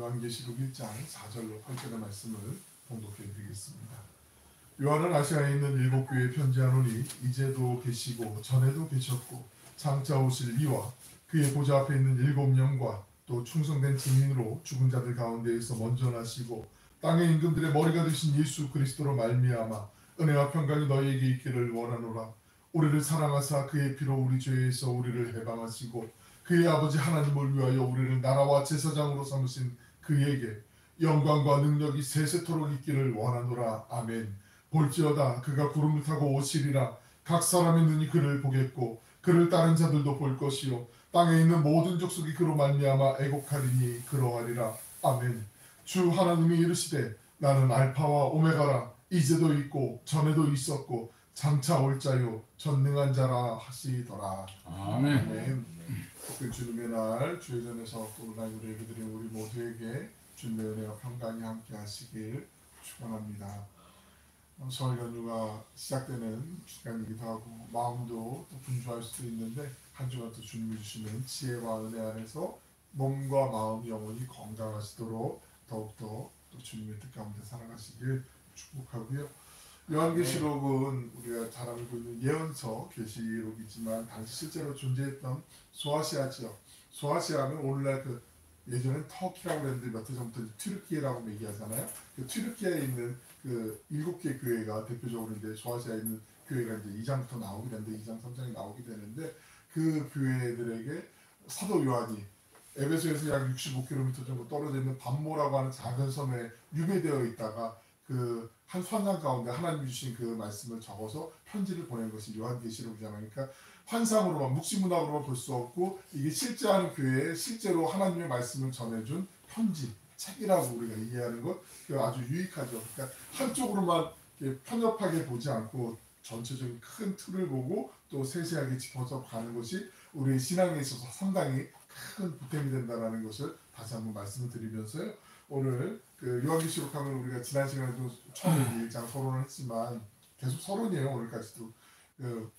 요한계시록 1장 4절로 8절의 말씀을 봉독해 드리겠습니다. 요한은 아시아에 있는 7교회에 편지하노니 이제도 계시고 전에도 계셨고 장차 오실 이와 그의 보좌 앞에 있는 7영과 또 충성된 증인으로 죽은 자들 가운데에서 먼저 나시고 땅의 임금들의 머리가 되신 예수 그리스도로 말미암아 은혜와 평강이 너희에게 있기를 원하노라. 우리를 사랑하사 그의 피로 우리 죄에서 우리를 해방하시고 그의 아버지 하나님을 위하여 우리를 나라와 제사장으로 삼으신 그에게 영광과 능력이 세세토록 있기를 원하노라. 아멘. 볼지어다 그가 구름을 타고 오시리라. 각 사람의 눈이 그를 보겠고 그를 따른 자들도 볼 것이요 땅에 있는 모든 족속이 그로 말미암아 애곡하리니 그러하리라. 아멘. 주 하나님이 이르시되 나는 알파와 오메가라. 이제도 있고 전에도 있었고 장차 올 자요 전능한 자라 하시더라. 아멘. 아멘. 그 주님의 날 주의 전에서 코로나19로 예배드린 우리 모두에게 주님의 은혜와 평강이 함께 하시길 축원합니다. 설 연휴가 시작되는 시간이기도 하고 마음도 또 분주할 수도 있는데 한 주간 또 주님이 주시는 지혜와 은혜 안에서 몸과 마음 영혼이 건강하시도록 더욱더 또 주님의 뜻 가운데 살아가시길 축복하고요. 요한계시록은 우리가 잘 알고 있는 예언서 계시록이지만 당시 실제로 존재했던 소아시아 지역, 소아시아는 오늘날 그 예전엔 터키라고 그랬는데 몇 해 전부터 튀르키예라고 얘기하잖아요. 그 튀르키예에 있는 그 7개 교회가 대표적으로 이제 소아시아에 있는 교회가 이제 2장부터 나오게 되는데 2장, 3장이 나오게 되는데 그 교회들에게 사도 요한이 에베소에서 약 65km 정도 떨어져 있는 반모라고 하는 작은 섬에 유배되어 있다가 그 한 환상 가운데 하나님이 주신 그 말씀을 적어서 편지를 보낸 것이 요한계시록이잖아요. 그러니까 환상으로만 묵시문학으로만 볼 수 없고 이게 실제하는 교회에 실제로 하나님의 말씀을 전해준 편지, 책이라고 우리가 이해하는 것 아주 유익하죠. 그러니까 한쪽으로만 편협하게 보지 않고 전체적인 큰 틀을 보고 또 세세하게 짚어서 가는 것이 우리의 신앙에 있어서 상당히 큰 보탬이 된다는 것을 다시 한번 말씀을 드리면서요. 오늘 그 요한계시록 하면 우리가 지난 시간에도 처음에 1장 서론을 했지만 계속 서론이에요. 오늘까지도 그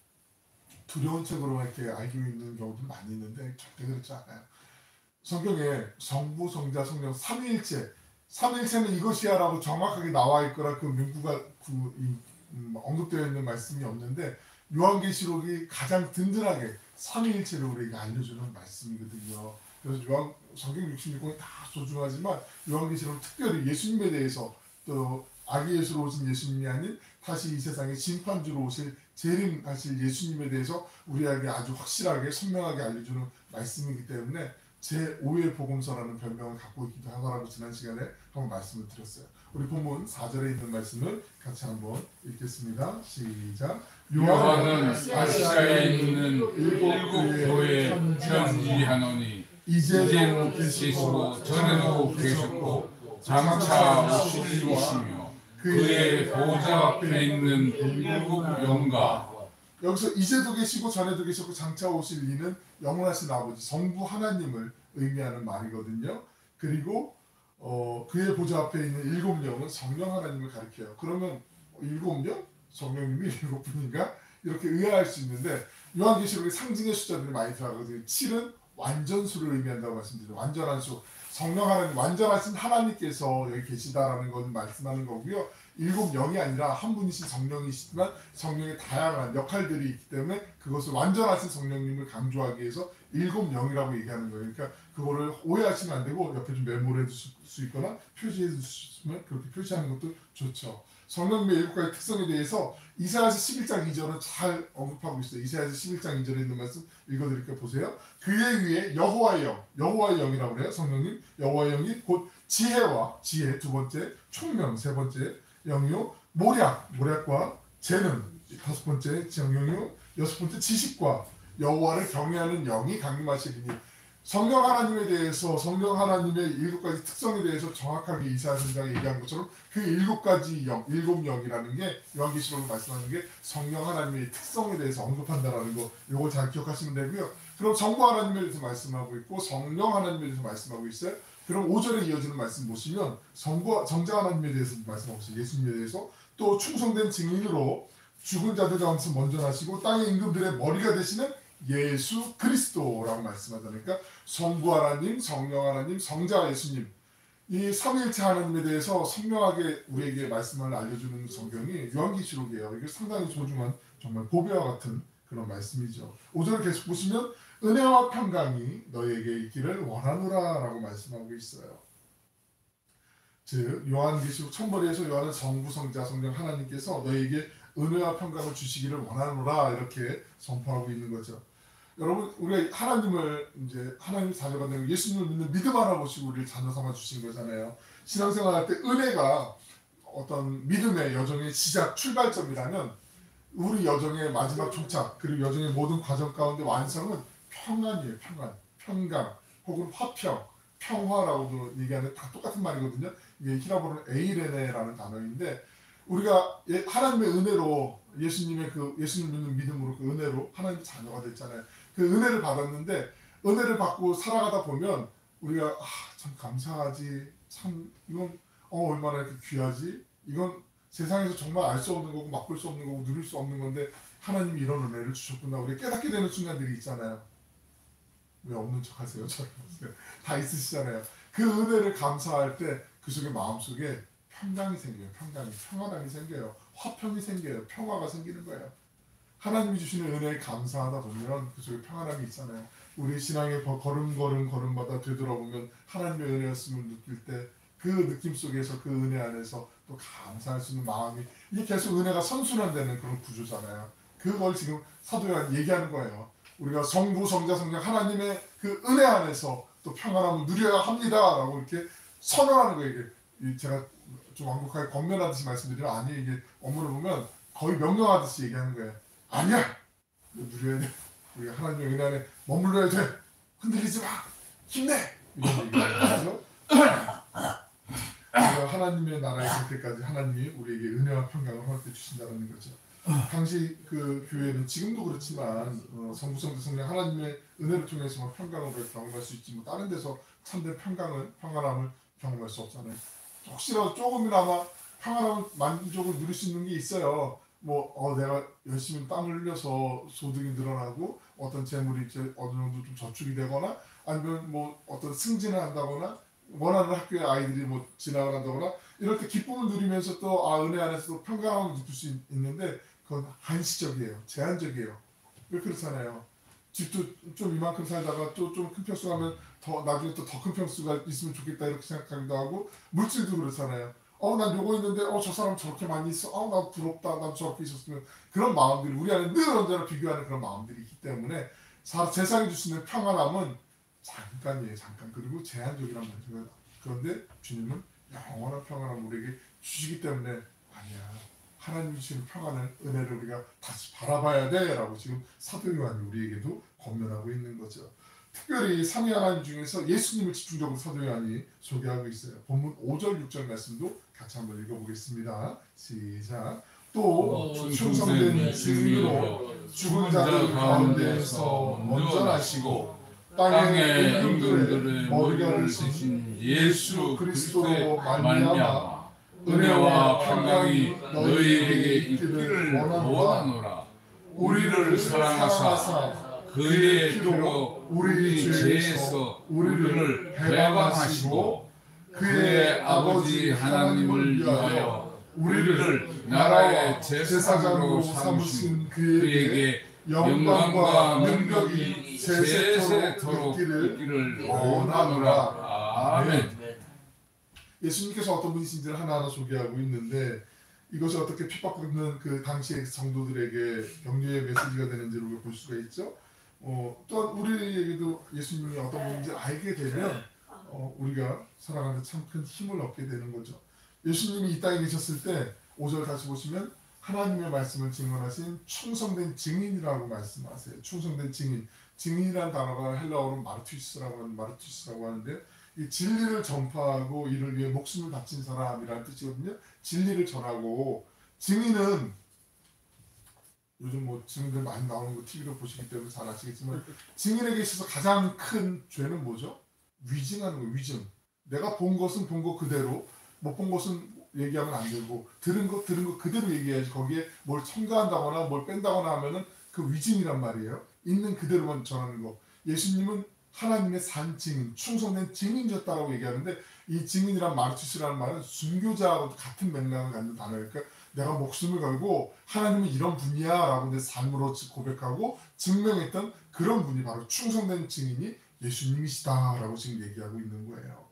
두려운 책으로만 이렇게 알고 있는 경우도 많이 있는데 절대 그렇지 않아요. 성경에 성부, 성자, 성령 삼위일체는 이것이야라고 정확하게 나와 있거나 그 문구가 언급되어 있는 말씀이 없는데 요한계시록이 가장 든든하게 삼위일체를 우리에게 알려주는 말씀이거든요. 그래서 성경 66권이 다 소중하지만 요한계시록은 특별히 예수님에 대해서 또 아기 예수로 오신 예수님이 아닌 다시 이 세상에 심판주로 오실 재림하실 예수님에 대해서 우리에게 아주 확실하게 선명하게 알려주는 말씀이기 때문에 제5의 복음서라는 별명을 갖고 있기도 하더라고 지난 시간에 한번 말씀을 드렸어요. 우리 본문 4절에 있는 말씀을 같이 한번 읽겠습니다. 시작. 요한은 아시아에 있는 7교회에 편지하노니 이제도 계시고 전에도 계셨고 장차 오실 이시며 그의 보좌 앞에 있는 7영과 여기서 이제도 계시고 전에도 계셨고 장차 오실 이는 영원하신 아버지 성부 하나님을 의미하는 말이거든요. 그리고 그의 보좌 앞에 있는 7영은 성령 하나님을 가리켜요. 그러면 7영? 성령님이 7분인가? 이렇게 의아할 수 있는데 요한계시록에 상징의 숫자들이 많이 들어가거든요. 7은 완전수를 의미한다고 말씀드려요. 완전한 수. 성령 하나님, 완전하신 하나님께서 여기 계시다라는 것을 말씀하는 거고요. 7영이 아니라 한 분이신 성령이시지만 성령의 다양한 역할들이 있기 때문에 그것을 완전하신 성령님을 강조하기 위해서 7영이라고 얘기하는 거예요. 그러니까 그거를 오해하시면 안 되고 옆에 좀 메모를 해두실 수 있거나 표시해 주시면 그렇게 표시하는 것도 좋죠. 성령님의 7가지 특성에 대해서 이사야서 11장 2절은 잘 언급하고 있어요. 이사야서 11장 2절에 있는 말씀 읽어드릴게요. 보세요. 그의 위에 여호와의 영이라고 그래요. 성령님 여호와의 영이 곧 지혜 두 번째, 총명 세 번째 영이요, 모략과 재능 다섯 번째 영이요, 여섯 번째 지식과 여호와를 경외하는 영이 강림하시리니 성령 하나님에 대해서 성령 하나님의 7가지 특성에 대해서 정확하게 이사야 선지자가 얘기한 것처럼 그 7가지 영, 7영이라는 게 요한계시록을 말씀하는 게 성령 하나님의 특성에 대해서 언급한다라는 거 이걸 잘 기억하시면 되고요. 그럼 성부 하나님에 대해서 말씀하고 있고 성령 하나님에 대해서 말씀하고 있어요. 그럼 5절에 이어지는 말씀 보시면 정자 하나님에 대해서 말씀하고 있어요. 예수님에 대해서 또 충성된 증인으로 죽은 자들 가운데서 먼저 나시고 땅의 임금들의 머리가 되시는 예수 그리스도라고 말씀하다니까 성부 하나님, 성령 하나님, 성자 예수님 이 삼위일체 하나님에 대해서 선명하게 우리에게 말씀을 알려주는 성경이 요한계시록이에요. 이게 상당히 소중한 정말 보배와 같은 그런 말씀이죠. 5절을 계속 보시면 은혜와 평강이 너희에게 있기를 원하노라 라고 말씀하고 있어요. 즉 요한계시록 천벌에서 요한은 성부 성자 성령 하나님께서 너희에게 은혜와 평강을 주시기를 원하노라 이렇게 선포하고 있는 거죠. 여러분 우리가 하나님을 이제 하나님 자녀가 되는 예수님을 믿는 믿음 하나 보시고 우리를 자녀 삼아 주신 거잖아요. 신앙생활할 때 은혜가 어떤 믿음의 여정의 시작 출발점이라면 우리 여정의 마지막 종착 그리고 여정의 모든 과정 가운데 완성은 평안이에요. 평강 혹은 화평, 평화라고도 얘기하는 다 똑같은 말이거든요. 이게 히라보는 에이레네라는 단어인데 우리가 하나님의 은혜로 예수님의 그 예수님 믿는 믿음으로 그 은혜로 하나님의 자녀가 됐잖아요. 그 은혜를 받았는데 은혜를 받고 살아가다 보면 우리가 참 감사하지 참 이건 얼마나 이렇게 귀하지 이건 세상에서 정말 알 수 없는 거고 맛볼 수 없는 거고 누릴 수 없는 건데 하나님이 이런 은혜를 주셨구나 우리 깨닫게 되는 순간들이 있잖아요. 왜 없는 척 하세요? 다 있으시잖아요. 그 은혜를 감사할 때 그 속에 마음속에 평강이 생겨요. 평안함이 생겨요. 화평이 생겨요. 평화가 생기는 거예요. 하나님이 주시는 은혜에 감사하다 보면 그 속에 평안함이 있잖아요. 우리 신앙의 걸음마다 되돌아보면 하나님의 은혜였음을 느낄 때 그 느낌 속에서 그 은혜 안에서 또 감사할 수 있는 마음이 이게 계속 은혜가 선순환되는 그런 구조잖아요. 그걸 지금 사도 요한이 얘기하는 거예요. 우리가 성부, 성자, 성령 하나님의 그 은혜 안에서 또 평안함을 누려야 합니다라고 이렇게 선언하는 거예요. 이게 제가 좀 완곡하게 권면하듯이 말씀드리면 아니 이게 원문을 보면 거의 명령하듯이 얘기하는 거예요. 아니야! 누려야 돼. 우리가 하나님의 은혜 안에 머물러야 돼. 흔들리지 마. 힘내. 이런 얘기예요. 우리가 하나님의 나라에 갈 때까지 하나님이 우리에게 은혜와 평강을 허락해 주신다는 거죠. 당시 그 교회는 지금도 그렇지만 성부, 성자, 성령 하나님의 은혜를 통해서 평강을 경험할 수 있지 뭐 다른 데서 참된 평안함을 경험할 수 없잖아요. 혹시라도 조금이나마 평안함을 만족을 누릴 수 있는 게 있어요. 내가 열심히 땀을 흘려서 소득이 늘어나고 어떤 재물이 이제 어느 정도 좀 저축이 되거나 아니면 어떤 승진을 한다거나 원하는 학교에 아이들이 진학을 한다거나 이럴 때 기쁨을 누리면서 또 은혜 안에서도 평강함을 느낄 수 있는데 그건 한시적이에요. 제한적이에요. 왜 그렇잖아요. 집도 좀 이만큼 살다가 또 좀 큰 평수 가면 나중에 또 더 큰 평수가 있으면 좋겠다 이렇게 생각하기도 하고 물질도 그렇잖아요. 난 요거 있는데 저 사람 저렇게 많이 있어. 나 부럽다. 난 저렇게 있었으면 그런 마음들이 우리 안에 늘 언제나 비교하는 그런 마음들이 있기 때문에 세상이 주시는 평안함은 잠깐이에요. 잠깐. 그리고 제한적이란 말이죠. 그런데 주님은 영원한 평안함을 우리에게 주시기 때문에 아니야. 하나님 주시는 평안을 은혜를 우리가 다시 바라봐야 돼 라고 지금 사도 요한이 우리에게도 권면하고 있는 거죠. 특별히 삼위 하나님 중에서 예수님을 집중적으로 사도 요한이 소개하고 있어요. 본문 5절 6절 말씀도 같이 한번 읽어보겠습니다. 시작. 또 충성된 증인으로 죽은 자들 가운데서 먼저 나시고 땅의 임금들의 머리를 쓰신 예수 그리스도로 말미암아 은혜와 평강이 너희에게 있기를 원하노라. 우리를 사랑하사 그의 피로 우리 죄에서 우리를 해방하시고 그의 아버지 하나님을 위하여 우리를 나라의 제사장으로 삼으신 그에게 영광과 능력이 세세토록 있기를 원하노라. 아멘. 예수님께서 어떤 분이신지를 하나하나 소개하고 있는데 이것이 어떻게 핍박받는 그 당시의 성도들에게 격려의 메시지가 되는지를 우리가 볼 수가 있죠. 또한 우리에게도 예수님이 어떤 분인지 알게 되면 우리가 살아가는 데 참 큰 힘을 얻게 되는 거죠. 예수님이 이 땅에 계셨을 때 5절 다시 보시면 하나님의 말씀을 증언하신 충성된 증인이라고 말씀하세요. 충성된 증인. 증인이라는 단어가 헬라어로 마르투스라고 하는데 이 진리를 전파하고 이를 위해 목숨을 바친 사람이라는 뜻이거든요. 진리를 전하고 증인은 요즘 증인들 많이 나오는 거 TV로 보시기 때문에 잘 아시겠지만 증인에게 있어서 가장 큰 죄는 뭐죠? 위증하는 거예요. 위증. 내가 본 것은 본 거 그대로, 못 본 것은 얘기하면 안 되고 들은 거 그대로 얘기해야지. 거기에 뭘 첨가한다거나 뭘 뺀다거나 하면은 그 위증이란 말이에요. 있는 그대로만 전하는 거. 예수님은 하나님의 산 증인, 충성된 증인이었다라고 얘기하는데 이 증인이란 마르투스라는 말은 순교자하고 같은 맥락을 갖는 단어예요. 그러니까 내가 목숨을 걸고 하나님은 이런 분이야라고 내 삶으로 고백하고 증명했던 그런 분이 바로 충성된 증인이 예수님이시다라고 지금 얘기하고 있는 거예요.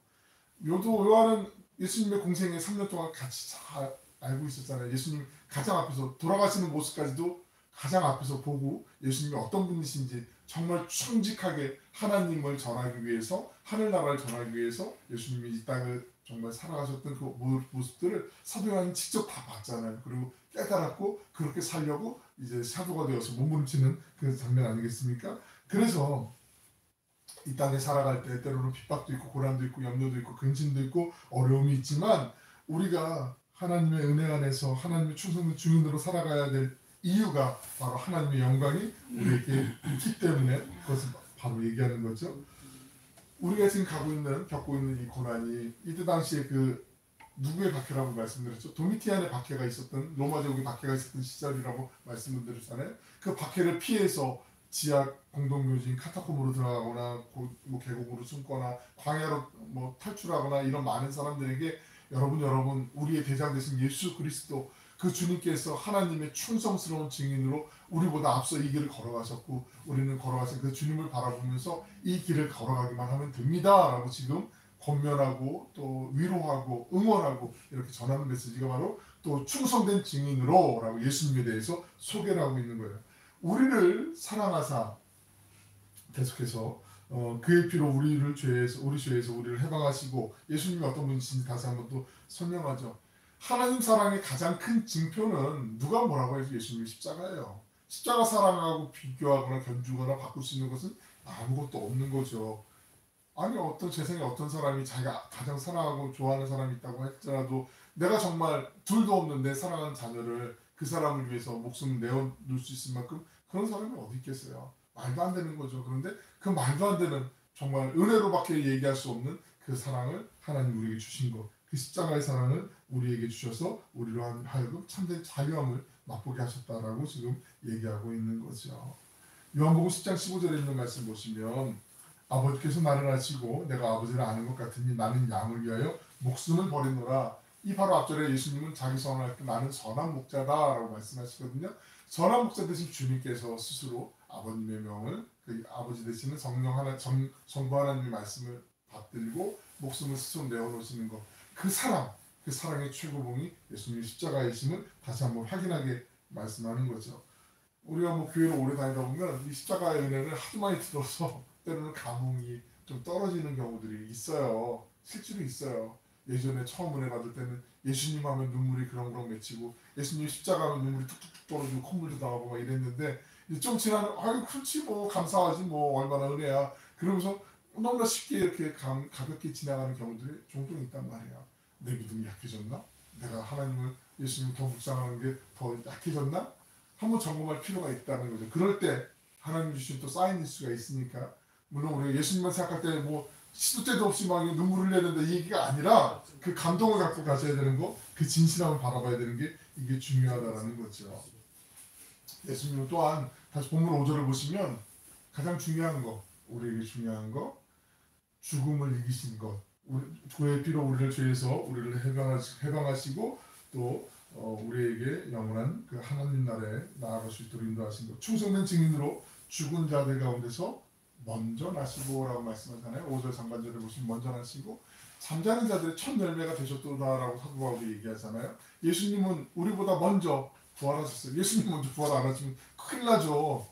요한은 예수님의 공생에 3년 동안 같이 잘 알고 있었잖아요. 예수님 가장 앞에서 돌아가시는 모습까지도 가장 앞에서 보고 예수님이 어떤 분이신지 정말 충직하게 하나님을 전하기 위해서 하늘나라를 전하기 위해서 예수님이 이 땅을 정말 살아가셨던 그 모습들을 사도 요한이 직접 다 봤잖아요. 그리고 깨달았고 그렇게 살려고 이제 사도가 되어서 몸부림치는 그 장면 아니겠습니까? 그래서 이 땅에 살아갈 때 때로는 핍박도 있고 고난도 있고 염려도 있고 근심도 있고 어려움이 있지만 우리가 하나님의 은혜 안에서 하나님의 충성된 주민으로 살아가야 될 이유가 바로 하나님의 영광이 우리에게 있기 때문에 그것을 바로 얘기하는 거죠. 우리가 지금 겪고 있는 이 고난이 이때 당시에 그 누구의 박해라고 말씀드렸죠? 도미티안의 박해가 있었던 로마 제국의 박해가 있었던 시절이라고 말씀드렸잖아요. 그 박해를 피해서 지하 공동묘지인 카타콤으로 들어가거나 뭐 계곡으로 숨거나 광야로 뭐 탈출하거나 이런 많은 사람들에게 여러분 우리의 대장 되신 예수 그리스도 그 주님께서 하나님의 충성스러운 증인으로 우리보다 앞서 이 길을 걸어가셨고 우리는 걸어가신 그 주님을 바라보면서 이 길을 걸어가기만 하면 됩니다 라고 지금 권면하고 또 위로하고 응원하고 이렇게 전하는 메시지가 바로 또 충성된 증인으로 라고 예수님에 대해서 소개를 하고 있는 거예요. 우리를 사랑하사 계속해서 그의 피로 우리 죄에서 우리를 해방하시고 예수님이 어떤 분이신지 다시 한번 또 설명하죠. 하나님 사랑의 가장 큰 징표는 누가 뭐라고 해도 예수님의 십자가예요. 십자가 사랑하고 비교하거나 견주거나 바꿀 수 있는 것은 아무것도 없는 거죠. 아니 어떤 세상에 어떤 사람이 자기가 가장 사랑하고 좋아하는 사람이 있다고 할지라도 내가 정말 둘도 없는 내 사랑하는 자녀를 그 사람을 위해서 목숨을 내어놓을 수 있을 만큼 그런 사람이 어디 있겠어요. 말도 안 되는 거죠. 그런데 그 말도 안 되는 정말 은혜로밖에 얘기할 수 없는 그 사랑을 하나님 우리에게 주신 것, 그 십자가의 사랑을 우리에게 주셔서 우리로 하여금 참된 자유함을 맛보게 하셨다라고 지금 얘기하고 있는 거죠. 요한복음 10장 15절에 있는 말씀 보시면 아버지께서 나를 아시고 내가 아버지를 아는 것 같으니 나는 양을 위하여 목숨을 버리노라. 이 바로 앞절에 예수님은 자기 선언할 때 나는 선한 목자다라고 말씀하시거든요. 선한 목자 되신 주님께서 스스로 아버님의 명을 그 아버지 되시는 성령 하나 성부 하나님의 말씀을 받들고 목숨을 스스로 내어놓으시는 것, 그 사랑의 최고봉이 예수님의 십자가이심을 다시 한번 확인하게 말씀하는 거죠. 우리가 뭐 교회를 오래 다니다 보면 이 십자가의 은혜를 하도 많이 들어서 때로는 감흥이 좀 떨어지는 경우들이 있어요. 실제로 있어요. 예전에 처음 은혜 받을 때는 예수님 하면 눈물이 그렁그렁 맺히고 예수님 십자가 하면 눈물이 툭툭툭 떨어지고 콧물도 나오고 막 이랬는데 좀 지나면 아유 그렇지 뭐 감사하지 뭐 얼마나 은혜야 그러면서 너무나 쉽게 이렇게 가볍게 지나가는 경우들이 종종 있단 말이야. 내 믿음이 약해졌나? 내가 하나님을 예수님을 더 묵상하는 게 더 약해졌나? 한번 점검할 필요가 있다는 거죠. 그럴 때 하나님 주신 또 사인일 수가 있으니까 물론 우리 예수님만 생각할 때 뭐 시도 때도 없이 막 눈물을 흘려야 된다 이 얘기가 아니라 그 감동을 갖고 가셔야 되는 거, 그 진실함을 바라봐야 되는 게 이게 중요하다라는 거죠. 예수님은 또한 다시 본문 5절을 보시면 가장 중요한 거, 우리에게 중요한 거, 죽음을 이기신 것, 그의 피로 우리를 죄에서 우리를 해방하시고 또 우리에게 영원한 그 하나님 나라에 나아갈 수 있도록 인도하신 것, 충성된 증인으로 죽은 자들 가운데서 먼저 나시고라고 말씀하잖아요. 5절 상반절에 보시면 먼저 나시고 잠자는 자들의 첫 열매가 되셨도다라고 사도 바울이 얘기하잖아요. 예수님은 우리보다 먼저 부활하셨어요. 예수님 먼저 부활 안 하시면 큰일 나죠.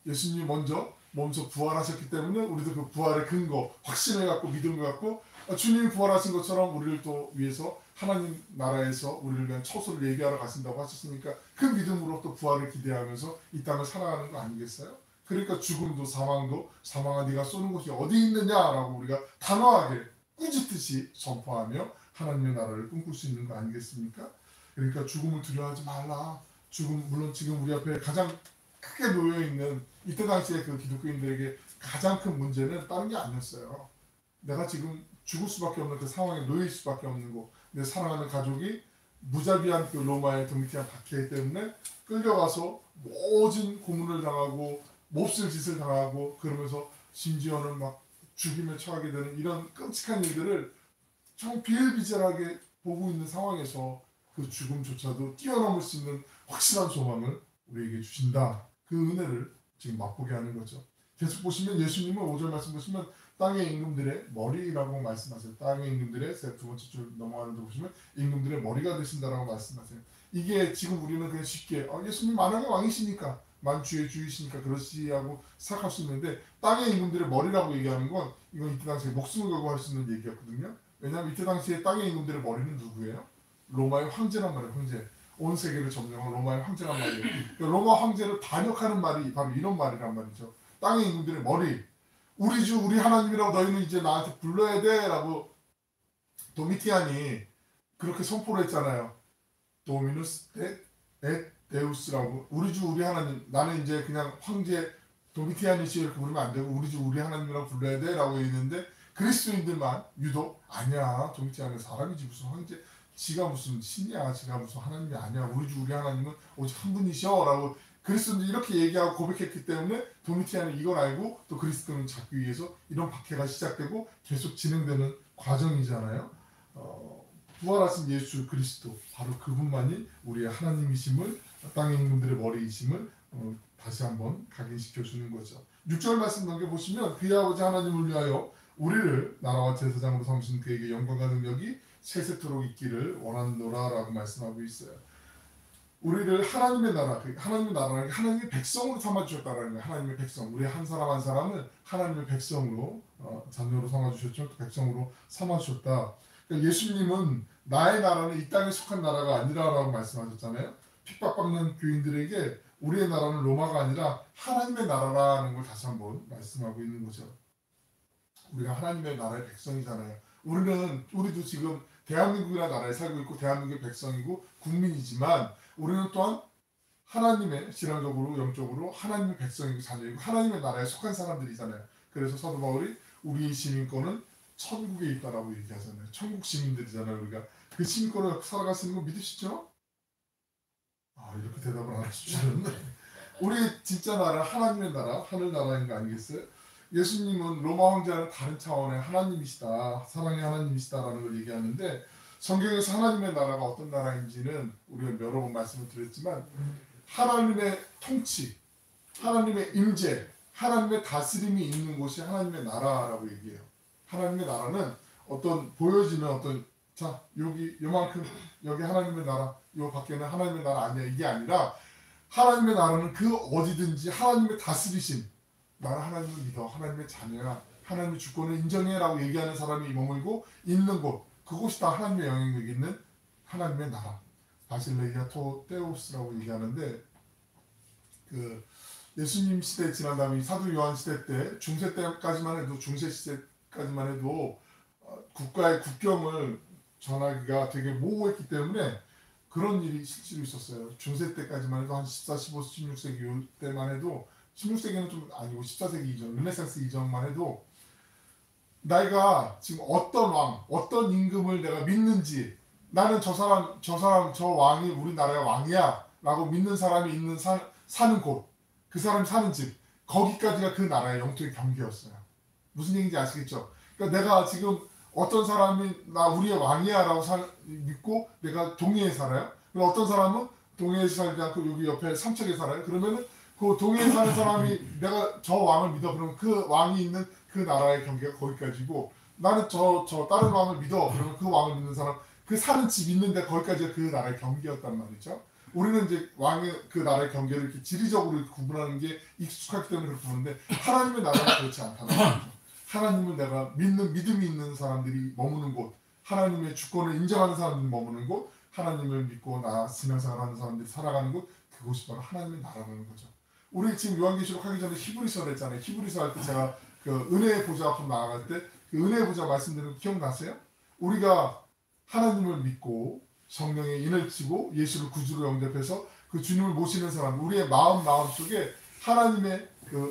예수님이 먼저 몸소 부활하셨기 때문에 우리도 그 부활의 근거, 확신을 갖고 믿음을 갖고 주님이 부활하신 것처럼 우리를 또 위해서 하나님 나라에서 우리를 위한 처소를 예비하러 가신다고 하셨으니까 그 믿음으로 또 부활을 기대하면서 이 땅을 살아가는 거 아니겠어요? 그러니까 죽음도 사망도 사망아 네가 쏘는 곳이 어디 있느냐라고 우리가 단호하게 꾸짖듯이 선포하며 하나님의 나라를 꿈꿀 수 있는 거 아니겠습니까? 그러니까 죽음을 두려워하지 말라. 죽음 물론 지금 우리 앞에 가장 크게 놓여 있는 이때 당시에 그 기독교인들에게 가장 큰 문제는 다른 게 아니었어요. 내가 지금 죽을 수밖에 없는 그 상황에 놓일 수밖에 없는 거. 내 사랑하는 가족이 무자비한 그 로마의 도미티안 박해 때문에 끌려가서 모진 고문을 당하고 몹쓸 짓을 당하고 그러면서 심지어는 막 죽임에 처하게 되는 이런 끔찍한 일들을 정 비일비재하게 보고 있는 상황에서 그 죽음조차도 뛰어넘을 수 있는 확실한 소망을 우리에게 주신다. 그 은혜를 지금 맛보게 하는 거죠. 계속 보시면 예수님은 5절 말씀 보시면 땅의 임금들의 머리라고 말씀하세요. 땅의 임금들의 두 번째 줄 넘어가는 데 보시면 임금들의 머리가 되신다라고 말씀하세요. 이게 지금 우리는 그냥 쉽게 예수님 만왕의 왕이시니까 만주의 주이시니까 그렇지 하고 생각할 수 있는데 땅의 임금들의 머리라고 얘기하는 건 이건 이때 당시에 목숨을 걸고 할 수 있는 얘기였거든요. 왜냐하면 이때 당시에 땅의 임금들의 머리는 누구예요? 로마의 황제란 말이에요. 황제. 온 세계를 점령한 로마의 황제란 말이에요. 그러니까 로마 황제를 반역하는 말이 바로 이런 말이란 말이죠. 땅의 임금들의 머리. 우리 주 우리 하나님이라고 너희는 이제 나한테 불러야 돼 라고 도미티안이 그렇게 선포를 했잖아요. 도미누스 et 데우스라고 우리 주 우리 하나님 나는 이제 그냥 황제 도미티안이시 이렇게 부르면 안 되고 우리 주 우리 하나님이라고 불러야 돼 라고 했는데 그리스도인들만 유독 아니야 도미티안은 사람이지 무슨 황제 지가 무슨 신이야 지가 무슨 하나님이 아니야 우리 주 우리 하나님은 오직 한 분이셔 라고 그리스도인들이 이렇게 얘기하고 고백했기 때문에 도미티안은 이걸 알고 또 그리스도를 잡기 위해서 이런 박해가 시작되고 계속 진행되는 과정이잖아요. 부활하신 예수 그리스도 바로 그분만이 우리의 하나님이심을 땅의 임금들의 머리이심을 다시 한번 각인시켜 주는 거죠. 6절 말씀 넘겨보시면 그의 아버지 하나님을 위하여 우리를 나라와 제사장으로 삼으신 그에게 영광과 능력이 세세토록 있기를 원하노라 라고 말씀하고 있어요. 우리를 하나님의 나라, 하나님의 나라는 하나님의 백성으로 삼아주셨다는 거예요. 하나님의 백성, 우리 한 사람 한 사람을 하나님의 백성으로 자녀로 삼아주셨죠. 또 백성으로 삼아주셨다. 그러니까 예수님은 나의 나라는 이 땅에 속한 나라가 아니라라고 말씀하셨잖아요. 핍박받는 교인들에게 우리의 나라는 로마가 아니라 하나님의 나라라는 걸 다시 한번 말씀하고 있는 거죠. 우리가 하나님의 나라의 백성이잖아요. 우리도 지금 대한민국이라는 나라에 살고 있고 대한민국의 백성이고 국민이지만 우리는 또한 하나님의 신앙적으로 영적으로 하나님의 백성이고 자녀이고 하나님의 나라에 속한 사람들이잖아요. 그래서 사도 바울이 우리의 시민권은 천국에 있다라고 얘기하잖아요. 천국 시민들이잖아요. 우리가 그 시민권을 살아갈 수 있는 거 믿으시죠? 이렇게 대답을 안 해주시는데 우리 진짜 나라 하나님의 나라 하늘 나라인 거 아니겠어요? 예수님은 로마 황제와는 다른 차원의 하나님이시다. 사랑의 하나님이시다라는 걸 얘기하는데 성경에서 하나님의 나라가 어떤 나라인지는 우리가 여러 번 말씀을 드렸지만 하나님의 통치, 하나님의 임재, 하나님의 다스림이 있는 곳이 하나님의 나라라고 얘기해요. 하나님의 나라는 어떤 보여지는 어떤 자 여기 요만큼 여기 하나님의 나라 요 밖에는 하나님의 나라 아니야 이게 아니라 하나님의 나라는 그 어디든지 하나님의 다스리심 나는 하나님을 믿어 하나님의 자녀야 하나님의 주권을 인정해라고 얘기하는 사람이 머물고 있는 곳 그곳이 다 하나님의 영향력이 있는 하나님의 나라 바실레이아 토 테오스라고 얘기하는데 그 예수님 시대 지난 다음에 사도 요한 시대 때 중세 때까지만 해도 중세 시대까지만 해도 국가의 국경을 전하기가 되게 모호했기 때문에 그런 일이 실제로 있었어요. 중세 때까지만 해도 한 14, 15, 16세기 때만 해도 16세기는 좀 아니고 14세기 이전, 르네상스 이전만 해도 내가 지금 어떤 왕, 어떤 임금을 내가 믿는지 나는 저 왕이 우리나라의 왕이야 라고 믿는 사람이 있는 사는 곳, 그 사람이 사는 집 거기까지가 그 나라의 영토의 경계였어요. 무슨 얘기인지 아시겠죠? 그러니까 내가 지금 어떤 사람이 나 우리의 왕이야 라고 믿고 내가 동해에 살아요. 그리고 어떤 사람은 동해에 살지 않고 여기 옆에 삼척에 살아요. 그러면은 그 동해에 사는 사람이 내가 저 왕을 믿어. 그러면 그 왕이 있는 그 나라의 경계가 거기까지고 나는 저 다른 왕을 믿어. 그러면 그 왕을 믿는 사람 그 사는 집 있는데 거기까지가 그 나라의 경계였단 말이죠. 우리는 이제 왕의 그 나라의 경계를 이렇게 지리적으로 이렇게 구분하는 게 익숙하기 때문에 그렇게 보는데 하나님의 나라는 그렇지 않다는 거죠. 하나님은 내가 믿음이 있는 사람들이 머무는 곳, 하나님의 주권을 인정하는 사람들이 머무는 곳, 하나님을 믿고 신앙생활하는 사람들이 살아가는 곳, 그곳이 바로 하나님의 나라라는 거죠. 우리 지금 요한계시록 하기 전에 히브리서를 했잖아요. 히브리서 할 때 제가 그 은혜의 보좌 앞으로 나아갈 때 그 은혜의 보좌 말씀드린 거 기억나세요? 우리가 하나님을 믿고 성령의 인을 치고 예수를 구주로 영접해서 그 주님을 모시는 사람, 우리의 마음 속에 하나님의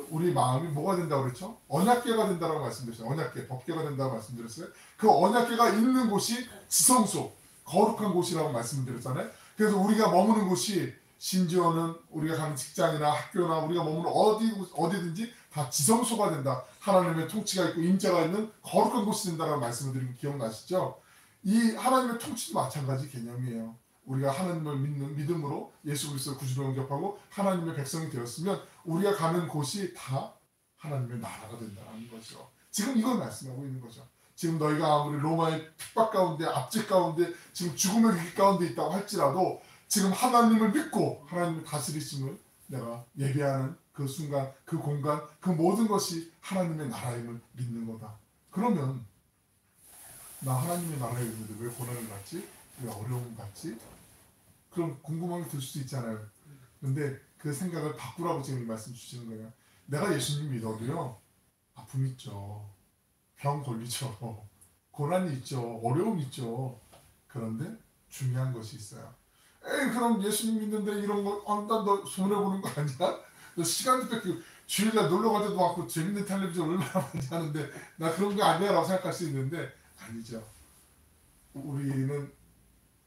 우리 마음이 뭐가 된다고 그랬죠? 언약궤가 된다고 말씀드렸어요. 언약궤, 법궤가 된다고 말씀드렸어요. 그 언약궤가 있는 곳이 지성소, 거룩한 곳이라고 말씀드렸잖아요. 그래서 우리가 머무는 곳이 심지어는 우리가 가는 직장이나 학교나 우리가 머무는 어디든지 다 지성소가 된다. 하나님의 통치가 있고 임재가 있는 거룩한 곳이 된다라고 말씀을 드린 거 기억나시죠? 이 하나님의 통치도 마찬가지 개념이에요. 우리가 하나님을 믿는 믿음으로 예수 그리스도 구주로 영접하고 하나님의 백성이 되었으면 우리가 가는 곳이 다 하나님의 나라가 된다는 거죠. 지금 이걸 말씀하고 있는 거죠. 지금 너희가 아무리 로마의 핍박 가운데 압제 가운데 지금 죽음의 위기 가운데 있다고 할지라도 지금 하나님을 믿고 하나님의 다스리심을 내가 예배하는 그 순간, 그 공간, 그 모든 것이 하나님의 나라임을 믿는 거다. 그러면 나 하나님의 나라에 있는데 왜 고난을 받지? 왜 어려움을 받지? 그럼 궁금함이 들 수도 있잖아요. 근데 그 생각을 바꾸라고 지금 이 말씀 주시는 거예요. 내가 예수님 믿어도요, 아픔 있죠. 병 걸리죠. 고난이 있죠. 어려움이 있죠. 그런데 중요한 것이 있어요. 에이, 그럼 예수님 믿는데 이런 거, 너 손해보는 거 아니야? 너 시간도 뺏기고, 주일날 놀러 갈 때도 많고, 재밌는 텔레비전 얼마나 많이 하는데, 나 그런 거 아니야? 라고 생각할 수 있는데, 아니죠. 우리는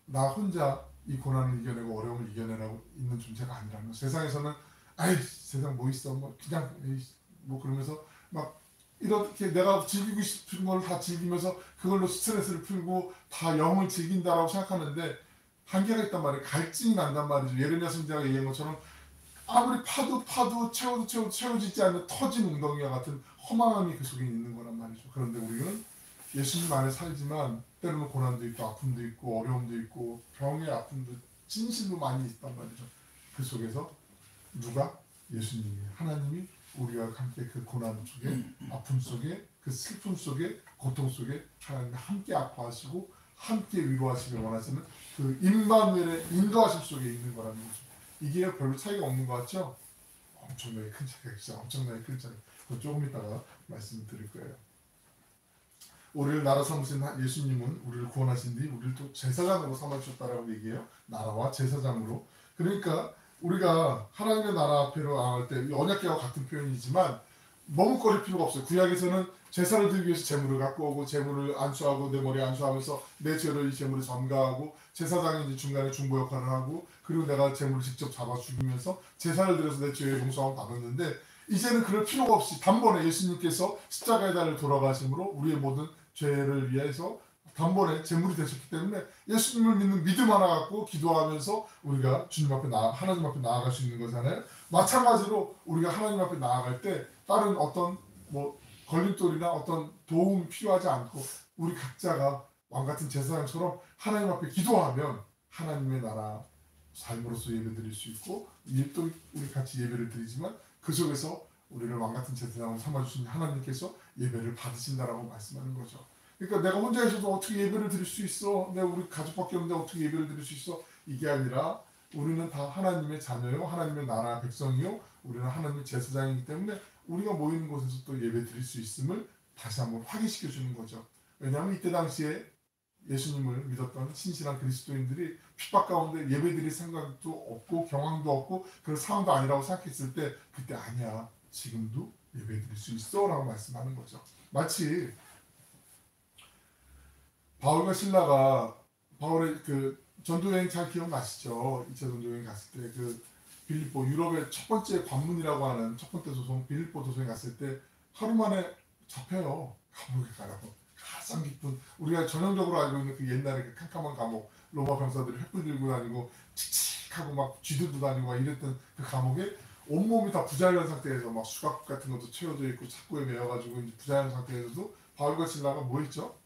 나 혼자 이 고난을 이겨내고 어려움을 이겨내라고 있는 존재가 아니라는 거. 세상에서는, 아이, 세상 뭐 있어? 뭐, 그냥, 에이, 뭐 그러면서, 막, 이렇게 내가 즐기고 싶은 걸 다 즐기면서 그걸로 스트레스를 풀고 다 영을 즐긴다라고 생각하는데 한계가 있단 말이에요. 갈증이 난단 말이죠. 예레미야 선지자가 얘기한 것처럼 아무리 파도 채워지지 않는 터진 웅덩이와 같은 허망함이 그 속에 있는 거란 말이죠. 그런데 우리는 예수님 안에 살지만 때로는 고난도 있고 아픔도 있고 어려움도 있고 병의 아픔도 진실도 많이 있단 말이죠. 그 속에서 누가? 예수님이, 하나님이 우리와 함께 그 고난 속에, 아픔 속에, 그 슬픔 속에, 고통 속에 하나님이 함께 아파하시고 함께 위로하시길 원하시는 그 임마누엘의 인도하심 속에 있는 거라는 거죠. 이게 별로 차이가 없는 것 같죠? 엄청나게 큰 차이가 있죠. 엄청나게 큰 차이. 그건 조금 이따가 말씀드릴 거예요. 우리를 나라 삼으신 예수님은 우리를 구원하신 뒤 우리를 또 제사장으로 삼아주셨다라고 얘기해요. 나라와 제사장으로. 그러니까 우리가 하나님의 나라 앞으로 나갈 때 언약궤와 같은 표현이지만 머뭇거릴 필요가 없어요. 구약에서는 제사를 드리기 위해서 제물을 갖고 오고 제물을 안수하고 내 머리에 안수하면서 내 죄를 이 제물에 전가하고 제사장이 이제 중간에 중보 역할을 하고 그리고 내가 제물을 직접 잡아 죽이면서 제사를 드려서 내 죄의 용서함을 받았는데 이제는 그럴 필요가 없이 단번에 예수님께서 십자가의 달을 돌아가심으로 우리의 모든 죄를 위해서 단번에 제물이 되셨기 때문에 예수님을 믿는 믿음 하나 갖고 기도하면서 우리가 주님 앞에 하나님 앞에 나아갈 수 있는 거잖아요. 마찬가지로 우리가 하나님 앞에 나아갈 때 다른 어떤 뭐 걸림돌이나 어떤 도움이 필요하지 않고 우리 각자가 왕같은 제사장처럼 하나님 앞에 기도하면 하나님의 나라 삶으로서 예배드릴 수 있고 또 우리 같이 예배를 드리지만 그 속에서 우리를 왕같은 제사장으로 삼아주신 하나님께서 예배를 받으신다라고 말씀하는 거죠. 그러니까 내가 혼자 있어도 어떻게 예배를 드릴 수 있어? 내가 우리 가족밖에 없는데 어떻게 예배를 드릴 수 있어? 이게 아니라 우리는 다 하나님의 자녀요, 하나님의 나라 백성이요, 우리는 하나님의 제사장이기 때문에 우리가 모이는 곳에서 또 예배 드릴 수 있음을 다시 한번 확인시켜 주는 거죠. 왜냐하면 이때 당시에 예수님을 믿었던 신실한 그리스도인들이 핍박 가운데 예배 드릴 생각도 없고 경황도 없고 그런 상황도 아니라고 생각했을 때 그때 아니야, 지금도 예배 드릴 수 있어 라고 말씀하는 거죠. 마치 바울과 신라가 바울의 그 전도여행 잘 기억나시죠? 2차 전도여행 갔을 때 그 빌립보 유럽의 첫 번째 관문이라고 하는 첫 번째 도성 빌립보 도성에 갔을 때 하루 만에 잡혀요. 감옥에 가라고. 가장 깊은 우리가 전형적으로 알고 있는 그 옛날의 그 캄캄한 감옥, 로마 병사들이 횃불 들고 다니고 칙칙하고 막 쥐들도 다니고 막 이랬던 그 감옥에 온몸이 다 부자연 상태에서 막 수갑 같은 것도 채워져 있고 착고에 매여가지고 이제 부자연 상태에서도 바울과 신라가 뭐 했죠?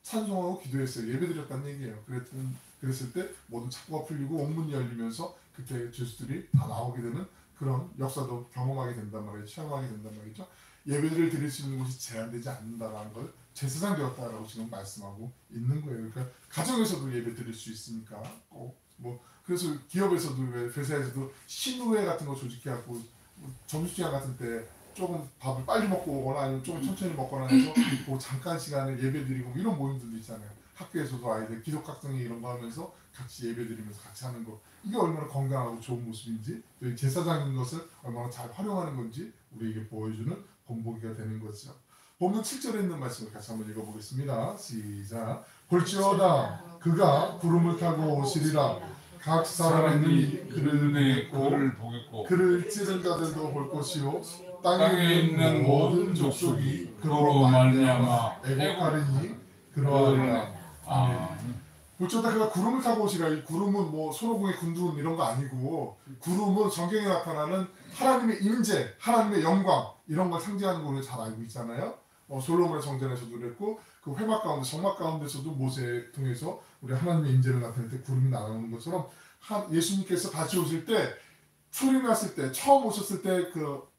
찬송하고 기도했어요. 예배드렸다는 얘기예요. 그랬을 때 모든 착고가 풀리고 옥문이 열리면서 그때 죄수들이 다 나오게 되는 그런 역사도 경험하게 된단 말이죠. 체험하게 된단 말이죠. 예배를 드릴 수 있는 곳이 제한되지 않는다라는 걸 제사장 되었다라고 지금 말씀하고 있는 거예요. 그러니까 가정에서도 예배 드릴 수 있으니까 꼭 뭐 그래서 기업에서도 왜 회사에서도 신우회 같은 거 조직해갖고 점심시간 같은 때 조금 밥을 빨리 먹고 오거나 아니면 조금 천천히 먹거나 해서 그 잠깐 시간에 예배 드리고 이런 모임들도 있잖아요. 학교에서도 아이들 기독학생회 이런 거 하면서 같이 예배 드리면서 같이 하는 거, 이게 얼마나 건강하고 좋은 모습인지 또 제사장인 것을 얼마나 잘 활용하는 건지 우리에게 보여주는 본보기가 되는 거죠. 본문 7절에 있는 말씀을 같이 한번 읽어보겠습니다. 시작. 볼지어다 그가 구름을 타고 오시리라. 각 사람이 그를 보겠고 그를 찌른 자들도 볼 것이요 땅에 있는 모든 족속이 그로 말미암아 애곡하리니 그러하리라. 어쩌다 그가 구름을 타고 오시라. 이 구름은 뭐 손오공의 군두운 이런 거 아니고 구름은 성경에 나타나는 하나님의 임재, 하나님의 영광 이런 걸 상징하는 걸 잘 알고 있잖아요. 솔로몬의 성전에서도 그랬고 그 회막 가운데 성막 가운데서도 모세 통해서 우리 하나님의 임재를 나타낼 때 구름이 날아오는 것처럼 예수님께서 같이 오실 때 초림 났을 때 처음 오셨을 때 그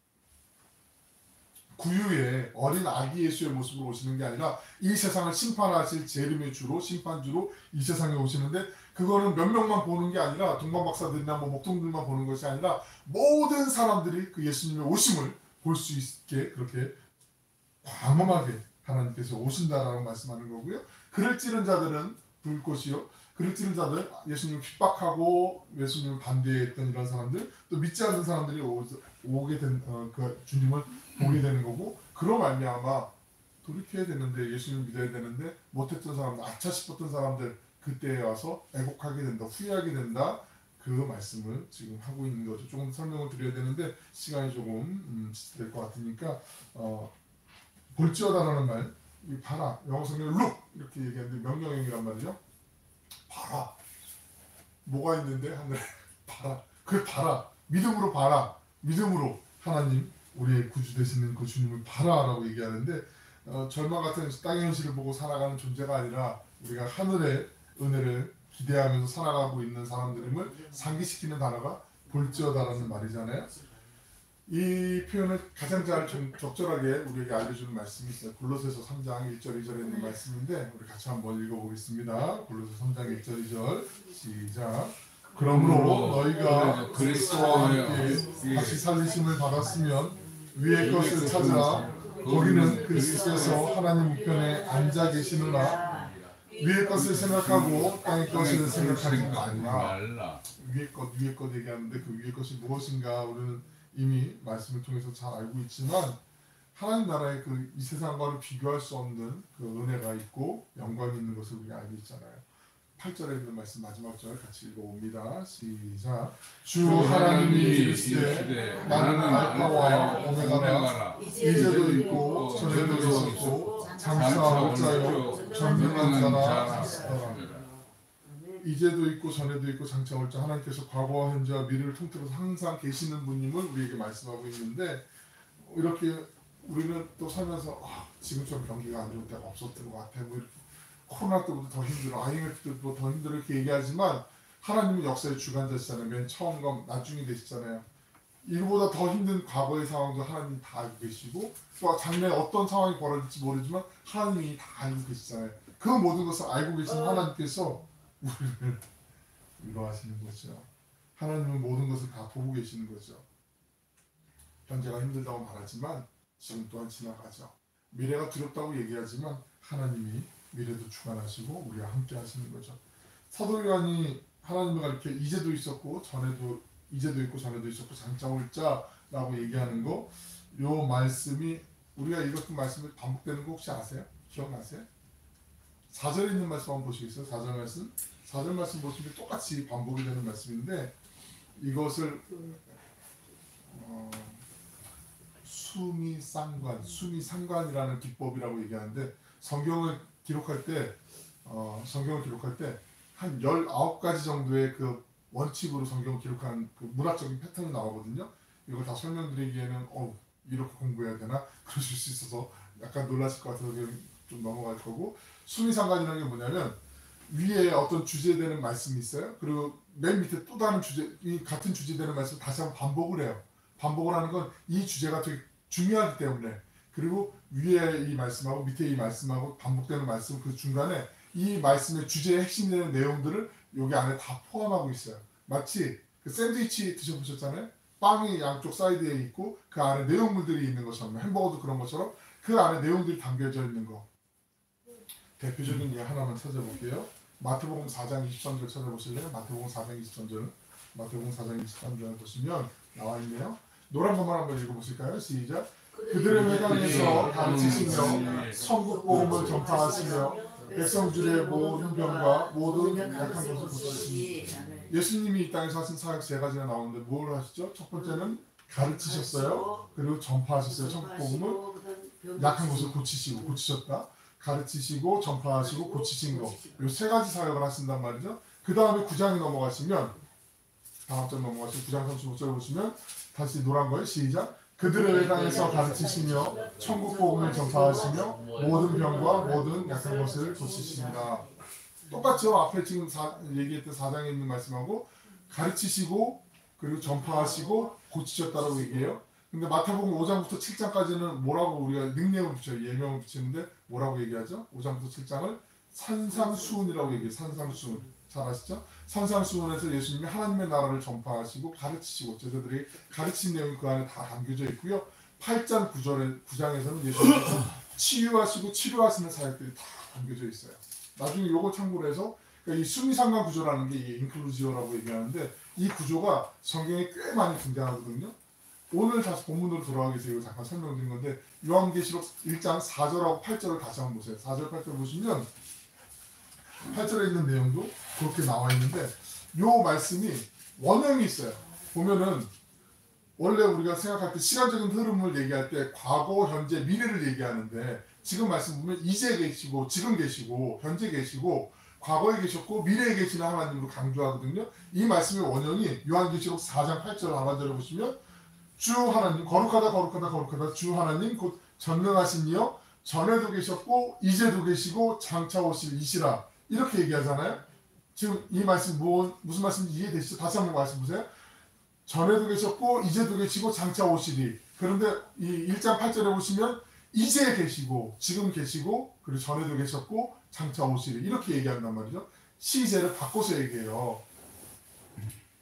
구유의 어린 아기 예수의 모습으로 오시는 게 아니라 이 세상을 심판하실 재림의 주로 심판주로 이 세상에 오시는데 그거는 몇 명만 보는 게 아니라 동방박사들이나 뭐 목동들만 보는 것이 아니라 모든 사람들이 그 예수님의 오심을 볼 수 있게 그렇게 광범하게 하나님께서 오신다라고 말씀하는 거고요. 그를 찌른 자들은 부을 것이요. 그를 찌른 자들 예수님을 핍박하고 예수님을 반대했던 이런 사람들 또 믿지 않는 사람들이 오게 된 그 주님을 보게 되는 거고 그로 말미암아 돌이켜야 되는데 예수님을 믿어야 되는데 못했던 사람들 아차 싶었던 사람들 그때에 와서 애곡하게 된다 후회하게 된다 그 말씀을 지금 하고 있는 거죠. 조금 설명을 드려야 되는데 시간이 조금 지체될 것 같으니까 볼지어다라는 말 이 봐라 영어 성경에 look 이렇게 얘기하는데 명령형이란 말이죠. 봐라 뭐가 있는데 하늘에 봐라 그걸 봐라 믿음으로 봐라 믿음으로 하나님 우리의 구주 되시는 그 주님을 봐라라고 얘기하는데 절망 같은 땅의 현실을 보고 살아가는 존재가 아니라 우리가 하늘의 은혜를 기대하면서 살아가고 있는 사람들임을 상기시키는 단어가 볼지어다라는 말이잖아요. 이 표현을 가장 잘 적절하게 우리에게 알려주는 말씀이 있어요. 골로새서 3장 1절 2절에 있는 말씀인데 우리 같이 한번 읽어보겠습니다. 골로새 3장 1절 2절 시작. 그러므로 너희가 그리스도와 함께 다시 살리심을 받았으면 위의 것을 찾으라. 거기는 그리스도께서 하나님 우편에 앉아 계시느라 위의 것을 생각하고 땅의 것을 생각하지 말라. 위의 것 얘기하는데 그 위의 것이 무엇인가 우리는 이미 말씀을 통해서 잘 알고 있지만 하나님 나라의 그 이 세상과는 비교할 수 없는 그 은혜가 있고 영광이 있는 것을 우리가 알고 있잖아요. 8절에 있는 말씀 마지막 절 같이 읽어봅니다. 시작. 주 하나님이 이르시되 나는 알파와 오메가라 이제도 있고 전에도 있었고 장차 올 자요 전능한 자라 하시더라. 이제도 있고 전에도 있고 장차 올 자 하나님께서 과거와 현재와 미래를 통틀어서 항상 계시는 분임을 우리에게 말씀하고 있는데 이렇게 우리는 또 살면서 지금처럼 경기가 안 좋을 때가 없었던 것 같아. 뭐 코로나 때보다 더 힘들어. IMF 때보다 더 힘들어 이렇게 얘기하지만 하나님은 역사의 주관자시잖아요. 맨 처음과 나중에 되시잖아요. 이거보다 더 힘든 과거의 상황도 하나님이 다 알고 계시고 또 장래에 어떤 상황이 벌어질지 모르지만 하나님이 다 알고 계시잖아요. 그 모든 것을 알고 계신 하나님께서 우리를 위로하시는 거죠. 하나님은 모든 것을 다 보고 계시는 거죠. 현재가 힘들다고 말하지만 지금 또한 지나가죠. 미래가 두렵다고 얘기하지만 하나님이 미래도 주관하시고 우리와 함께 하시는 거죠. 사도 요한이 하나님을 가리켜 이제도 있었고 이제도 있고 전에도 있었고 장차 올 자라고 얘기하는 거, 요 말씀이 우리가 읽었던 말씀이 반복되는 거 혹시 아세요? 기억나세요? 4절에 있는 말씀 한번 보시겠어요? 4절 말씀. 4절 말씀 보시면 똑같이 반복이 되는 말씀인데 이것을 수미상관이라는 기법이라고 얘기하는데 성경을 기록할 때 한 19가지 정도의 그 원칙으로 성경을 기록한 그 문학적인 패턴이 나오거든요. 이걸 다 설명드리기에는 이렇게 공부해야 되나? 그러실 수 있어서 약간 놀라실 것 같아서 좀 넘어갈 거고, 수미상관이라는 게 뭐냐면 위에 어떤 주제되는 말씀이 있어요. 그리고 맨 밑에 또 다른 이 같은 주제되는 말씀 다시 한번 반복을 해요. 반복을 하는 건 이 주제가 되게 중요하기 때문에, 그리고 위에 이 말씀하고 밑에 이 말씀하고 반복되는 말씀 그 중간에 이 말씀의 주제의 핵심되는 내용들을 여기 안에 다 포함하고 있어요. 마치 그 샌드위치 드셔보셨잖아요. 빵이 양쪽 사이드에 있고 그 안에 내용물들이 있는 것처럼, 햄버거도 그런 것처럼 그 안에 내용들이 담겨져 있는 거. 대표적인 예 하나만 찾아볼게요. 마태복음 4장 23절 찾아보실래요? 마태복음 4장 23절 보시면 나와 있네요. 노란 것만 한번 읽어보실까요? 시작. 그들의 회당에서 가르치시며 천국 복음을 전파하시며 백성들의 모든 병과 모든 약한 것을 고치시니. 예수님이 이 땅에서 하신 사역 세 가지가 나오는데 뭘 하시죠? 첫 번째는 가르치셨어요. 그리고 전파하셨어요. 천국 복음을 약한 것을 고치셨다. 가르치시고 전파하시고 고치신 거. 요 세 가지 사역을 하신단 말이죠. 그 다음에 9장에 넘어가시면 다음 절 넘어가시면 9장 35절 보시면 다시 노란 거예요. 시작. 그들을 회당에서 가르치시며 천국 복음을 전파하시며 모든 병과 모든 약한 것을 고치십니다. 똑같죠. 앞에 지금 얘기했던 4장에 있는 말씀하고 가르치시고 그리고 전파하시고 고치셨다라고 얘기해요. 근데 마태복음 5장부터 7장까지는 뭐라고 우리가 닉네임을 붙여요. 예명을 붙이는데 뭐라고 얘기하죠? 5장부터 7장을 산상수훈이라고 얘기해요. 산상수훈. 잘 아시죠? 산상수훈에서 예수님이 하나님의 나라를 전파하시고 가르치시고 제자들이 가르친 내용이 그 안에 다 담겨져 있고요. 8장 9장에서는 예수님이 치유하시고 치료하시는 사역들이 다 담겨져 있어요. 나중에 요거 참고로 해서 그러니까 이 수미상관 구조라는 게 이게 인클루지오라고 얘기하는데 이 구조가 성경에 꽤 많이 등장하거든요. 오늘 다시 본문으로 돌아가기 위해서 이거 잠깐 설명드린 건데 요한계시록 1장 4절하고 8절을 다시 한번 보세요. 4절 8절 보시면 8절에 있는 내용도 그렇게 나와 있는데 요 말씀이 원형이 있어요. 보면은 원래 우리가 생각할 때 시간적인 흐름을 얘기할 때 과거, 현재, 미래를 얘기하는데 지금 말씀 보면 이제 계시고 지금 계시고 현재 계시고 과거에 계셨고 미래에 계시는 하나님으로 강조하거든요. 이 말씀의 원형이 요한계시록 4장 8절 하반절을 보시면 주 하나님 거룩하다 거룩하다 거룩하다 주 하나님 곧 전능하신 이여 전에도 계셨고 이제도 계시고 장차 오실 이시라 이렇게 얘기하잖아요. 지금 이 말씀 무슨 말씀인지 이해되시죠? 다시 한번 말씀 보세요. 전에도 계셨고 이제도 계시고 장차 오시리. 그런데 이 1장 8절에 보시면 이제 계시고 지금 계시고 그리고 전에도 계셨고 장차 오시리 이렇게 얘기한단 말이죠. 시제를 바꿔서 얘기해요.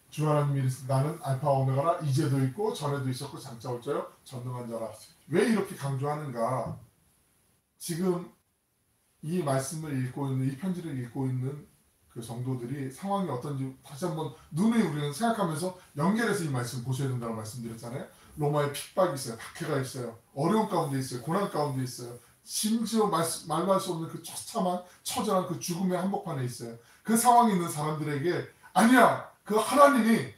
주 하나님이 나는 알파 오메가라 이제도 있고 전에도 있었고 장차 올 자요 전능한 자라. 왜 이렇게 강조하는가? 지금 이 말씀을 읽고 있는 이 편지를 읽고 있는 그 성도들이 상황이 어떤지 다시 한번 눈에 우리는 생각하면서 연결해서 이 말씀 보셔야 된다고 말씀드렸잖아요. 로마에 핍박이 있어요. 박해가 있어요. 어려운 가운데 있어요. 고난 가운데 있어요. 심지어 말로 할 수 없는 그 처참한 처절한 그 죽음의 한복판에 있어요. 그 상황에 있는 사람들에게 아니야 그 하나님이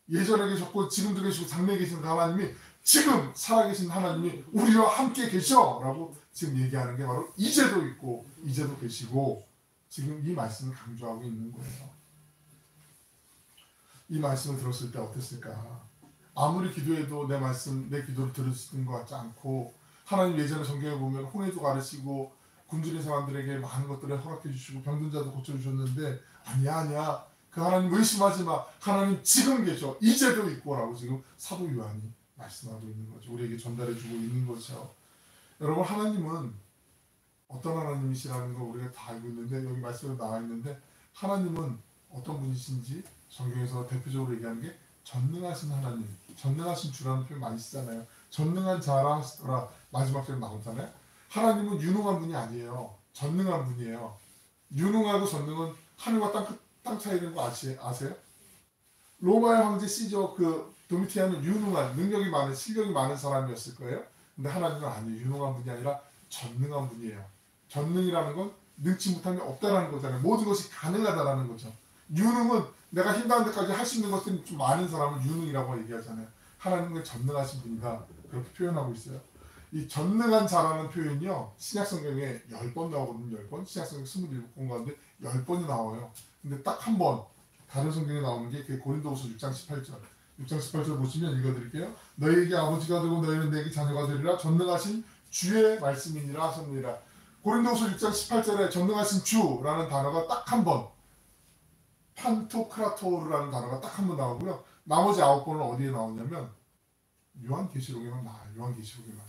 예전에 계셨고 지금도 계시고 장래에 계신 그 하나님이 지금 살아계신 하나님이 우리와 함께 계셔 라고 지금 얘기하는 게 바로 이제도 있고 이제도 계시고 지금 이 말씀을 강조하고 있는 거예요. 이 말씀을 들었을 때 어땠을까? 아무리 기도해도 내 말씀, 내 기도를 들으시는 것 같지 않고 하나님 예전에 성경에 보면 홍해도 가르치고 굶주린 사람들에게 많은 것들을 허락해 주시고 병든 자도 고쳐주셨는데 아니야 그 하나님 의심하지 마. 하나님 지금 계셔. 이제도 있고 라고 지금 사도 요한이 말씀하고 있는 거죠. 우리에게 전달해 주고 있는 거죠. 여러분 하나님은 어떤 하나님이시라는 거 우리가 다 알고 있는데 여기 말씀에 나와 있는데 하나님은 어떤 분이신지 성경에서 대표적으로 얘기하는 게 전능하신 하나님, 전능하신 주라는 표현 많이 쓰잖아요. 전능한 자라 하시더라 마지막 절에 나오잖아요. 하나님은 유능한 분이 아니에요. 전능한 분이에요. 유능하고 전능은 하늘과 땅 차이는 거 아세요? 로마의 황제 시저 그 도미티안은 유능한 능력이 많은 실력이 많은 사람이었을 거예요. 근데 하나님은 아니에요. 유능한 분이 아니라 전능한 분이에요. 전능이라는 건 능치 못한 게 없다라는 거잖아요. 모든 것이 가능하다라는 거죠. 유능은 내가 힘닿은 데까지 할 수 있는 것들이 좀 많은 사람을 유능이라고 얘기하잖아요. 하나님은 전능하신 분이다. 그렇게 표현하고 있어요. 이 전능한 자라는 표현이요. 신약성경에 10번 나오거든요. 10번. 신약성경 27권 가운데 10번이 나와요. 근데 딱 한 번 다른 성경에 나오는 게 고린도후서 6장 18절. 6장 18절 보시면 읽어드릴게요. 너희에게 아버지가 되고 너희는 내게 자녀가 되리라. 전능하신 주의 말씀이니라 하셨느니라. 고린도후서 6장 18절에 전능하신 주라는 단어가 딱 한 번, 판토크라토르라는 단어가 딱 한 번 나오고요. 나머지 9번은 어디에 나오냐면 요한계시록에만 나와요. 요한계시록에만.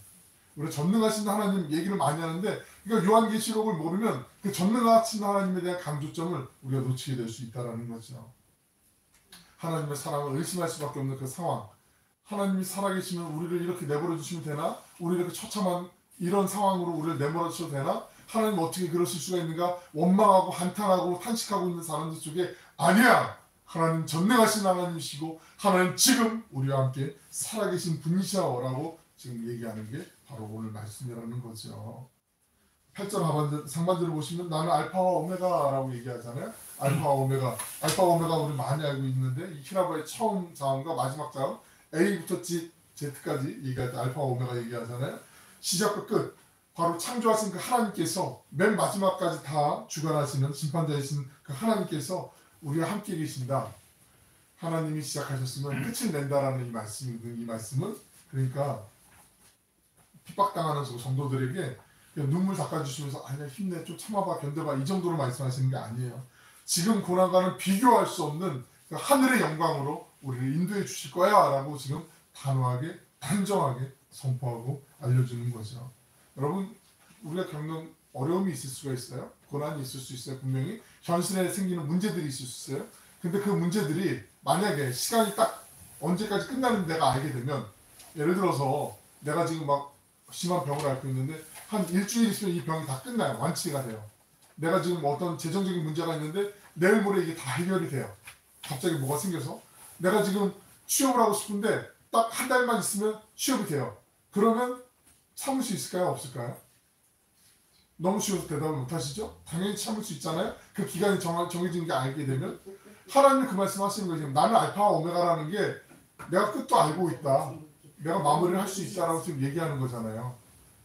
우리 전능하신 하나님 얘기를 많이 하는데 그러니까 요한계시록을 모르면 그 전능하신 하나님에 대한 강조점을 우리가 놓치게 될 수 있다는 거죠. 하나님의 사랑을 의심할 수밖에 없는 그 상황. 하나님이 살아계시면 우리를 이렇게 내버려 두시면 되나? 우리를 이렇게 처참한 이런 상황으로 우리를 내버려 두셔도 되나? 하나님 어떻게 그러실 수가 있는가? 원망하고 한탄하고 탄식하고 있는 사람들 속에 아니야! 하나님 전능하신 하나님이시고 하나님 지금 우리와 함께 살아계신 분이셔라고 지금 얘기하는 게 바로 오늘 말씀이라는 거죠. 8절 상반절을 보시면 나는 알파와 오메가라고 얘기하잖아요. 알파와 오메가 우리 많이 알고 있는데 이 히라바의 처음 자음과 마지막 자음 A부터 Z까지 얘기할 때 알파와 오메가 얘기하잖아요. 시작과 끝. 바로 창조하신 그 하나님께서 맨 마지막까지 다 주관하시는 심판자이신 그 하나님께서 우리와 함께 계신다. 하나님이 시작하셨으면 끝을 낸다라는 이 말씀은 그러니까 핍박당하는 성도들에게 눈물 닦아주시면서 아니야 힘내 좀 참아봐 견뎌봐 이 정도로 말씀하시는 게 아니에요. 지금 고난과는 비교할 수 없는 그 하늘의 영광으로 우리를 인도해 주실 거야 라고 지금 단호하게 단정하게 선포하고 알려주는 거죠. 여러분 우리가 겪는 어려움이 있을 수가 있어요. 고난이 있을 수 있어요. 분명히 현실에 생기는 문제들이 있을 수 있어요. 근데 그 문제들이 만약에 시간이 딱 언제까지 끝나는지 내가 알게 되면 예를 들어서 내가 지금 막 심한 병을 앓고 있는데 한 일주일 있으면 이 병이 다 끝나요. 완치가 돼요. 내가 지금 어떤 재정적인 문제가 있는데 내일 모레 이게 다 해결이 돼요. 갑자기 뭐가 생겨서 내가 지금 취업을 하고 싶은데 딱 한 달만 있으면 취업이 돼요. 그러면 참을 수 있을까요? 없을까요? 너무 쉬워서 대답을 못 하시죠? 당연히 참을 수 있잖아요. 그 기간이 정해진 게 알게 되면 하나님이 그 말씀 하시는 거예요. 나는 알파와 오메가라는 게 내가 끝도 알고 있다. 내가 마무리를 할 수 있다라고 지금 얘기하는 거잖아요.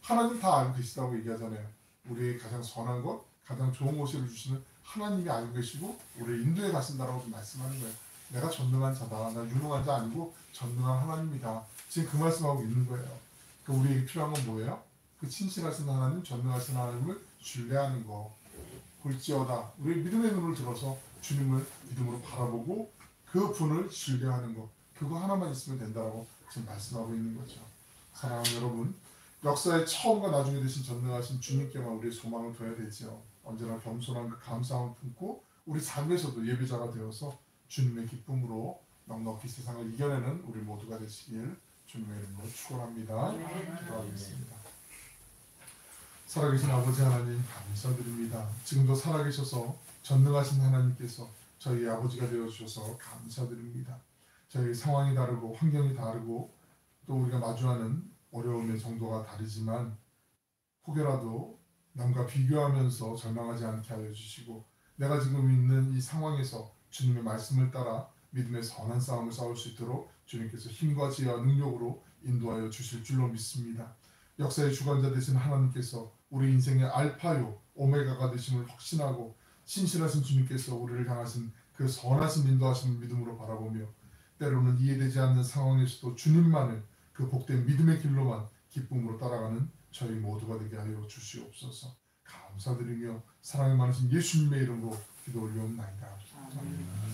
하나님 다 알고 계시다고 얘기하잖아요. 우리의 가장 선한 것, 가장 좋은 것을 주시는 하나님이 알고 계시고 우리를 인도해 가신다라고 말씀하는 거예요. 내가 전능한 자다. 나 유능한 자 아니고 전능한 하나님이다. 지금 그 말씀하고 있는 거예요. 그러니까 우리에게 필요한 건 뭐예요? 그 친실하신 하나님, 전능하신 하나님을 신뢰하는 거. 볼지어다. 우리 믿음의 눈을 들어서 주님을 믿음으로 바라보고 그 분을 신뢰하는 거. 그거 하나만 있으면 된다고 지금 말씀하고 있는 거죠. 사랑하는 여러분, 역사의 처음과 나중에 되신 전능하신 주님께만 우리의 소망을 둬야 되죠. 언제나 겸손한 그 감사함을 품고 우리 삶에서도 예배자가 되어서 주님의 기쁨으로 넉넉히 세상을 이겨내는 우리 모두가 되시길 주님의 이름으로 축원합니다. 기도하겠습니다. 살아계신 아버지 하나님 감사드립니다. 지금도 살아계셔서 전능하신 하나님께서 저희 아버지가 되어주셔서 감사드립니다. 저희 상황이 다르고 환경이 다르고 또 우리가 마주하는 어려움의 정도가 다르지만 혹여라도 남과 비교하면서 절망하지 않게 하여 주시고 내가 지금 있는 이 상황에서 주님의 말씀을 따라 믿음의 선한 싸움을 싸울 수 있도록 주님께서 힘과 지혜와 능력으로 인도하여 주실 줄로 믿습니다. 역사의 주관자 되신 하나님께서 우리 인생의 알파요 오메가가 되심을 확신하고 신실하신 주님께서 우리를 향하신 그 선하신 인도하심을 믿음으로 바라보며 때로는 이해되지 않는 상황에서도 주님만을 그 복된 믿음의 길로만 기쁨으로 따라가는 저희 모두가 되게 하여 주시옵소서. 감사드리며 사랑이 많으신 예수님의 이름으로 기도 올리옵나이다. 아멘.